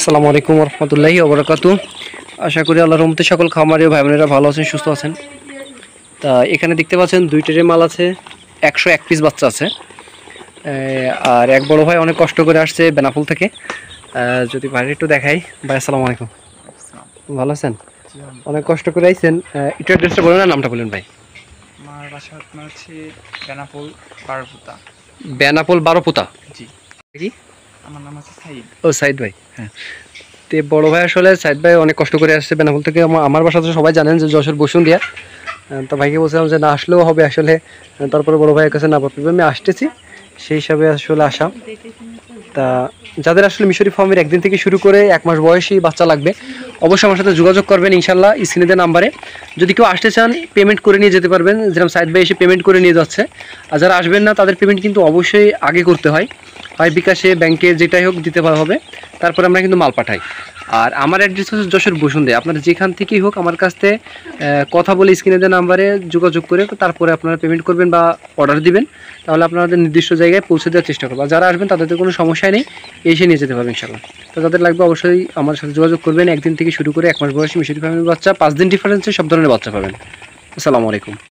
আসসালামু আলাইকুম রহমতুল্লাহি ওবরাকাতু। আশা করি আল্লাহর রহমতে সকল খামারি ও ভাই বোনেরা ভালো আছেন, সুস্থ আছেন। তা এখানে দেখতে পাচ্ছেন 2 ট্রে মাল আছে, 101 পিস বাচ্চা আছে। আর এক বড় ভাই অনেক কষ্ট করে আসছে বেনাপোল থেকে। যদি ভাই একটু দেখাই। ভাই আসসালামু আলাইকুম, ভালো আছেন? অনেক কষ্ট করে আইছেন। একটু অ্যাড্রেসটা বলেন না, নামটা বলেন ভাই। আমার বাসা আপনার হচ্ছে বেনাপোল বারোপুতা। বেনাপোল বারোপুতা। জি, কি আমার নাম আছে সাইদ। ও সাইদ ভাই, হ্যাঁ। তে বড় ভাই আসলে সাইদ ভাই অনেক কষ্ট করে আসছে বেনাপোল থেকে। আমার বাসা তো সবাই জানেন যে যশোর বসুন্ধিয়া। তো ভাইকে বলছিলাম যে না আসলেও হবে আসলে। তারপরে বড় ভাইয়ের কাছে না বলতে আমি আসতেছি, সেই হিসাবে আসলে আসা। তা যাদের আসলে মিশরি ফার্মের একদিন থেকে শুরু করে 1 মাস বয়সী বাচ্চা লাগবে, অবশ্যই আমার সাথে যোগাযোগ করবেন ইনশাল্লাহ। স্ক্রিনে দেওয়া নাম্বারে যদি কেউ আসতে চান পেমেন্ট করে নিয়ে যেতে পারবেন, যেরকম সাইদ ভাই এসে পেমেন্ট করে নিয়ে যাচ্ছে। আর যারা আসবেন না তাদের পেমেন্ট কিন্তু অবশ্যই আগে করতে হয়, হয় বিকাশে, ব্যাংকে, যেটাই হোক দিতে হবে। তারপরে আমরা কিন্তু মাল পাঠাই। আর আমার অ্যাড্রেস হচ্ছে যশোর বসুন্ধে। আপনারা যেখান থেকেই হোক আমার কাছ থেকে কথা বলে স্ক্রিনে দেওয়া নাম্বারে যোগাযোগ করে তারপরে আপনারা পেমেন্ট করবেন বা অর্ডার দিবেন, তাহলে আপনাদের নির্দিষ্ট জায়গায় পৌঁছে দেওয়ার চেষ্টা করবো। আর যারা আসবেন তাদের কোনো সমস্যা নেই, এসে নিয়ে যেতে পারবেন ইনশাল্লাহ। তো যাদের লাগবে অবশ্যই আমার সাথে যোগাযোগ করবেন। একদিন থেকে শুরু করে 1 মাস বয়সী মিশরি ফার্মের বাচ্চা, 5 দিন ডিফারেন্সে সব ধরনের বাচ্চা পাবেন। আসসালামু আলাইকুম।